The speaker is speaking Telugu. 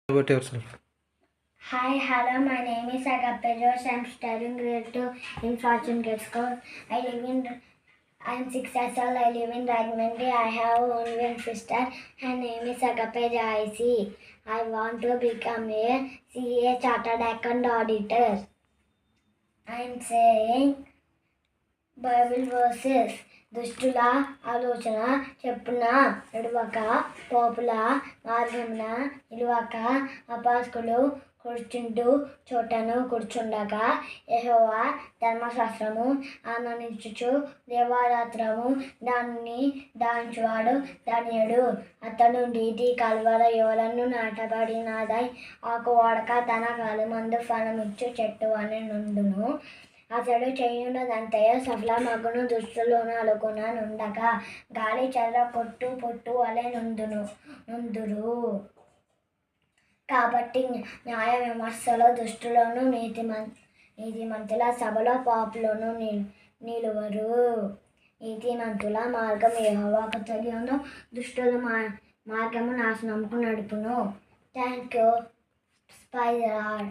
About yourself. Hi, hello, my name is Agape Josh. I'm studying grade 2 in Fortune Kids School. I'm 6 years old. I live in Rajahmundry. I have only one sister. Her name is Agape Joyce. I want to become a CA Chartered Account Auditor. I'm saying Bible versus దుష్టుల ఆలోచన చెప్పున నడువక పోపుల మార్గమున నిలువక అపాస్కులు కూర్చుంటూ చోటను కూర్చుండగా యెహోవా ధర్మశాస్త్రము ఆనందించుచు దేవారాత్రము దానిని దాంచువాడు ధన్యుడు. అతడు నీతి కలువల యువలను నాటబడినదై ఆకు వాడక తన కాలమందు ఫలమిచ్చు చెట్టు అని నుండును. అతడు చేయున్నదంతయు సఫలమగును. దుష్టులను అలుగున నుండగా గాలి చెదర పొట్టు వలె నుందురు. కాబట్టి న్యాయ విమర్శలో దుష్టులను నీతిమంతుల సభలో పాపులను నిలువరు. నీతిమంతుల మార్గం యెహోవాకు తెలియను, దుష్టుల మార్గము నాశనముకు నడుపును. Thank you. Praise the lord.